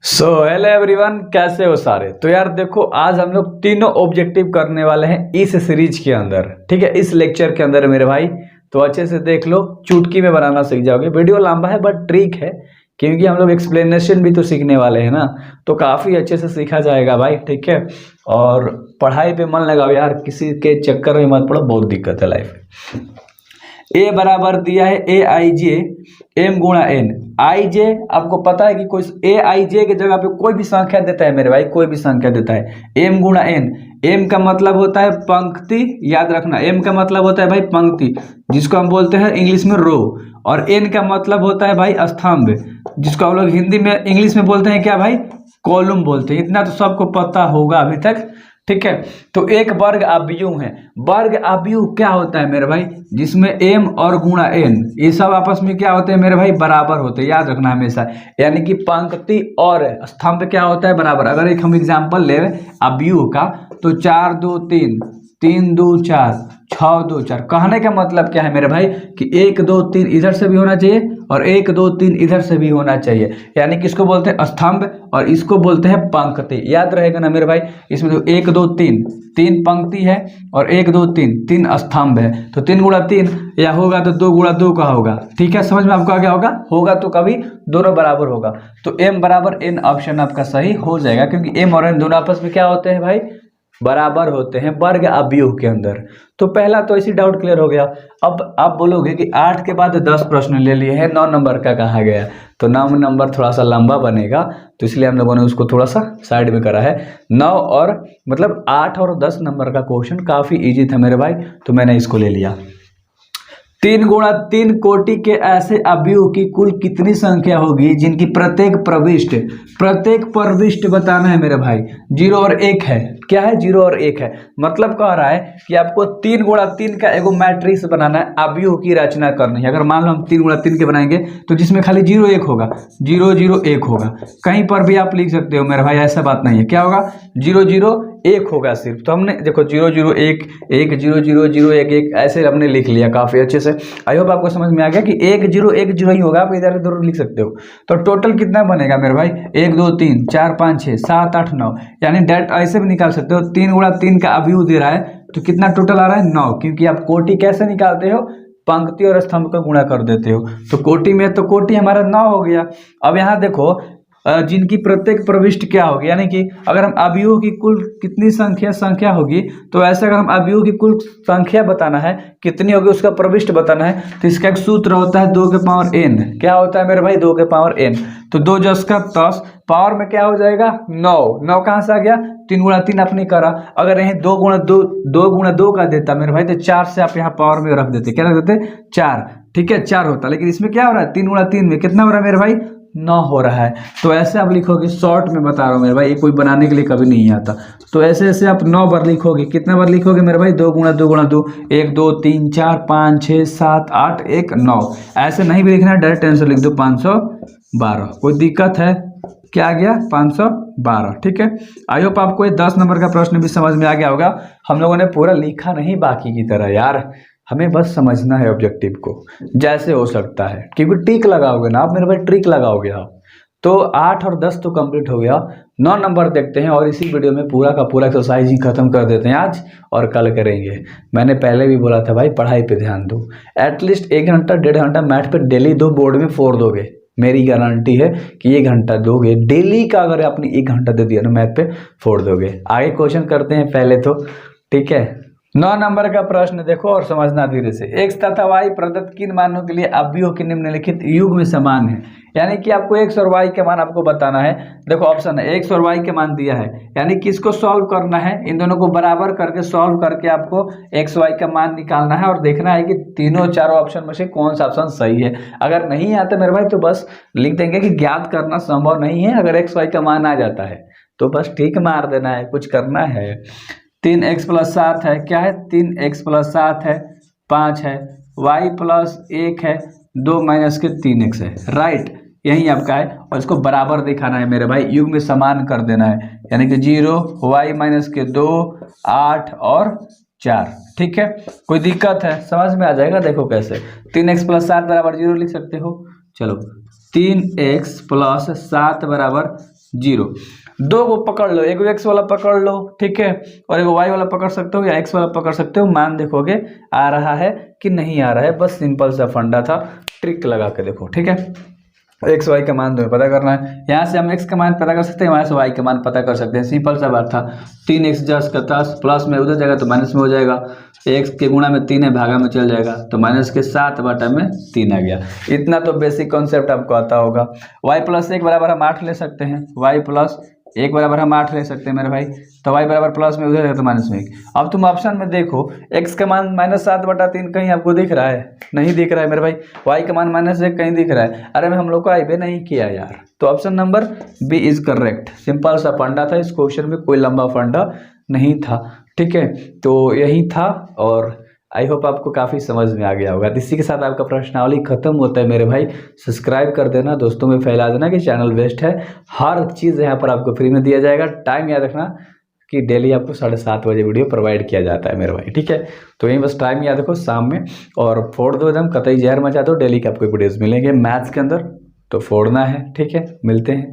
So hello everyone, कैसे हो सारे। तो यार देखो, आज हम लोग तीनों ऑब्जेक्टिव करने वाले हैं इस सीरीज के अंदर। ठीक है, इस लेक्चर के अंदर मेरे भाई। तो अच्छे से देख लो, चुटकी में बनाना सीख जाओगे। वीडियो लंबा है बट ट्रिक है, क्योंकि हम लोग एक्सप्लेनेशन भी तो सीखने वाले हैं ना, तो काफ़ी अच्छे से सीखा जाएगा भाई। ठीक है, और पढ़ाई पे मन लगाओ यार, किसी के चक्कर में मत पड़ो, बहुत दिक्कत है लाइफ में। ए बराबर दिया है ए आई जे एम गुणा एन। आई जे आपको पता है कि कोई ए आई जे की जगह पे कोई भी संख्या देता है मेरे भाई, कोई भी संख्या देता है। एम गुणा एन, एम का मतलब होता है पंक्ति, याद रखना। एम का मतलब होता है भाई पंक्ति, जिसको हम बोलते हैं इंग्लिश में रो। और एन का मतलब होता है भाई स्तंभ, जिसको हम लोग हिंदी में इंग्लिश में बोलते हैं क्या भाई, कॉलम बोलते हैं। इतना तो सबको पता होगा अभी तक। ठीक है, तो एक वर्ग अवयव है। वर्ग अवयव क्या होता है मेरे भाई, जिसमें एम और गुणा एन ये सब आपस में क्या होते हैं मेरे भाई, बराबर होते हैं। याद रखना हमेशा, यानी कि पंक्ति और स्तंभ क्या होता है, बराबर। अगर एक हम एग्जांपल ले अवयव का, तो 4 2 3, 3 2 4, 6 2 4। कहने का मतलब क्या है मेरे भाई, कि 1 2 3 इधर से भी होना चाहिए और 1 2 3 इधर से भी होना चाहिए। यानी कि इसको बोलते हैं स्तंभ और इसको बोलते हैं पंक्ति। याद रहेगा ना मेरे भाई। इसमें तो 1 2 3 3 पंक्ति है और 1 2 3 3 स्तंभ है। तो 3 गुणा 3 या होगा तो 2 गुणा 2 का होगा। ठीक है, समझ में आपको आ गया होगा तो कभी दोनों बराबर होगा। तो m बराबर n ऑप्शन आपका सही हो जाएगा, क्योंकि m और n दोनों आपस में क्या होते हैं भाई, बराबर होते हैं वर्ग अवयव के अंदर। तो पहला तो इसी डाउट क्लियर हो गया। अब आप बोलोगे कि 8 के बाद 10 प्रश्न ले लिए हैं, 9 नंबर का कहा गया। तो 9 नंबर थोड़ा सा लंबा बनेगा, तो इसलिए हम लोगों ने उसको थोड़ा सा साइड में करा है। 9 और मतलब 8 और 10 नंबर का क्वेश्चन काफ़ी इजी था मेरे भाई, तो मैंने इसको ले लिया। 3 गुणा 3 कोटि के ऐसे अवयव की कुल कितनी संख्या होगी जिनकी प्रत्येक प्रविष्ट बताना है मेरे भाई। 0 और 1 है। क्या है, 0 और 1 है। मतलब कह रहा है कि आपको 3 गुणा 3 का एगो मैट्रिक्स बनाना है, अवयव की रचना करनी है। अगर मान लो हम 3 गुणा 3 के बनाएंगे, तो जिसमें खाली 0 1 होगा, 0 0 1 होगा। कहीं पर भी आप लिख सकते हो मेरे भाई, ऐसा बात नहीं है। क्या होगा, 0 0 1 होगा सिर्फ। तो हमने देखो 0 0 1 1 0 0 0 1 1 ऐसे हमने लिख लिया काफ़ी अच्छे से। आई होप आपको समझ में आ गया कि 1 0 1 0 ही होगा। आप इधर उधर लिख सकते हो। तो टोटल कितना बनेगा मेरे भाई, 1 2 3 4 5 6 7 8 9। यानी डेट ऐसे भी निकाल सकते हो। 3 गुणा 3 का अवयव दे रहा है, तो कितना टोटल आ रहा है, 9। क्योंकि आप कोटि कैसे निकालते हो, पंक्ति और स्तंभ को गुणा कर देते हो। तो कोटि में तो कोटि हमारा 9 हो गया। अब यहाँ देखो, जिनकी प्रत्येक प्रविष्ट क्या होगी, यानी कि अगर हम अवयवों की कुल कितनी संख्या होगी, तो ऐसे अगर हम अवयवों की कुल संख्या बताना है कितनी होगी, उसका प्रविष्ट बताना है, तो इसका एक सूत्र होता है 2 के पावर n। क्या होता है मेरे भाई, 2 के पावर n। तो 2 10 का 10, पावर में क्या हो जाएगा, 9। 9 कहाँ से आ गया, 3 गुणा 3 आपने करा। अगर यहीं 2 गुणा 2 का देता मेरे भाई, तो 4 से आप यहाँ पावर में रख देते। क्या रख देते, 4। ठीक है, 4 होता। लेकिन इसमें क्या हो रहा है, 3 गुणा 3 में कितना हो रहा है मेरे भाई, 9 हो रहा है। तो ऐसे आप लिखोगे, शॉर्ट में बता रहा हूँ मेरे भाई, ये कोई बनाने के लिए कभी नहीं आता। तो ऐसे ऐसे आप 9 बार लिखोगे। कितना बार लिखोगे मेरे भाई, 2 गुणा 2 गुणा 2, 1 2 3 4 5 6 7 8 1 9। ऐसे नहीं भी लिखना, डायरेक्ट आंसर लिख दो 512। कोई दिक्कत है, क्या आ गया, 512। ठीक है, आई होप आपको ये 10 नंबर का प्रश्न भी समझ में आ गया होगा। हम लोगों ने पूरा लिखा नहीं बाकी की तरह यार, हमें बस समझना है ऑब्जेक्टिव को जैसे हो सकता है। क्योंकि ट्रिक लगाओगे ना आप मेरे भाई, ट्रिक लगाओगे आप, तो 8 और 10 तो कंप्लीट हो गया। 9 नंबर देखते हैं, और इसी वीडियो में पूरा का पूरा एक्सरसाइज ही खत्म कर देते हैं आज, और कल करेंगे। मैंने पहले भी बोला था भाई, पढ़ाई पे ध्यान दो। एटलीस्ट 1 घंटा 1.5 घंटा मैथ पे डेली दो, बोर्ड में 4 दोगे। मेरी गारंटी है कि 1 घंटा दोगे डेली का। अगर आपने 1 घंटा दे दिया ना मैथ पे, 4 दोगे। आगे क्वेश्चन करते हैं पहले तो। ठीक है, 9 नंबर का प्रश्न देखो और समझना धीरे से। x तथा y प्रदत्त किन मानों के लिए अवयव के निम्नलिखित युग में समान है। यानी कि आपको x और y के मान आपको बताना है। देखो ऑप्शन है, x और y के मान दिया है, यानी कि इसको सॉल्व करना है। इन दोनों को बराबर करके सॉल्व करके आपको x y का मान निकालना है, और देखना है कि तीनों चारों ऑप्शन में से कौन सा ऑप्शन सही है। अगर नहीं आता मेरे भाई, तो बस लिख देंगे कि ज्ञात करना संभव नहीं है। अगर x y का मान आ जाता है तो बस ठीक मार देना है, कुछ करना है। 3x + 7 है, क्या है, 3x + 7 है, 5 है, y + 1 है, 2 - के 3x है। राइट, यही आपका है, और इसको बराबर दिखाना है मेरे भाई, युग में समान कर देना है। यानी कि 0 y - के 2 8 और 4। ठीक है, कोई दिक्कत है, समझ में आ जाएगा। देखो कैसे, 3x + 7 = 0 लिख सकते हो। चलो, 3x + 7 = जीरो। दो को पकड़ लो, एक एक्स वाला पकड़ लो, ठीक है, और एक वाई वाला पकड़ सकते हो या एक्स वाला पकड़ सकते हो, मान देखोगे आ रहा है कि नहीं आ रहा है, बस सिंपल सा फंडा था, ट्रिक लगा के देखो, ठीक है। एक्स वाई का मान तुम्हें पता करना है, यहाँ से हम एक्स का मान पता कर सकते हैं, वहाँ से वाई का मान पता कर सकते हैं, सिंपल सा बात था। 3x जस का 10 प्लस में उधर जाएगा तो माइनस में हो जाएगा, एक्स के गुणा में 3 है, भागा में चल जाएगा तो माइनस के 7/3 आ गया। इतना तो बेसिक कॉन्सेप्ट आपको आता होगा। y प्लस 1 बराबर हम 8 ले सकते हैं, y प्लस 1 बराबर हम 8 ले सकते हैं मेरे भाई, तो y बराबर प्लस में उधर जाएगा तो माइनस में 1। अब तुम ऑप्शन में देखो x का मान -7/3 कहीं आपको दिख रहा है? नहीं दिख रहा है मेरे भाई। y का मान -1 कहीं दिख रहा है? अरे मैं हम लोग को आईबे नहीं किया यार। तो option number B is correct. Simple सा फंडा था, इस क्वेश्चन में कोई लंबा फंडा नहीं था, ठीक है। तो यही था और आई होप आपको काफ़ी समझ में आ गया होगा। इसी के साथ आपका प्रश्नावली खत्म होता है मेरे भाई। सब्सक्राइब कर देना, दोस्तों में फैला देना कि चैनल बेस्ट है, हर चीज़ यहाँ पर आपको फ्री में दिया जाएगा। टाइम याद रखना कि डेली आपको 7:30 बजे वीडियो प्रोवाइड किया जाता है मेरे भाई, ठीक है। तो यही बस टाइम याद रखो शाम में, और फोड़ दो एकदम, कतई जहर मचा दो। डेली के आपको वीडियोज़ मिलेंगे मैथ्स के अंदर, तो फोड़ना है, ठीक है। मिलते हैं।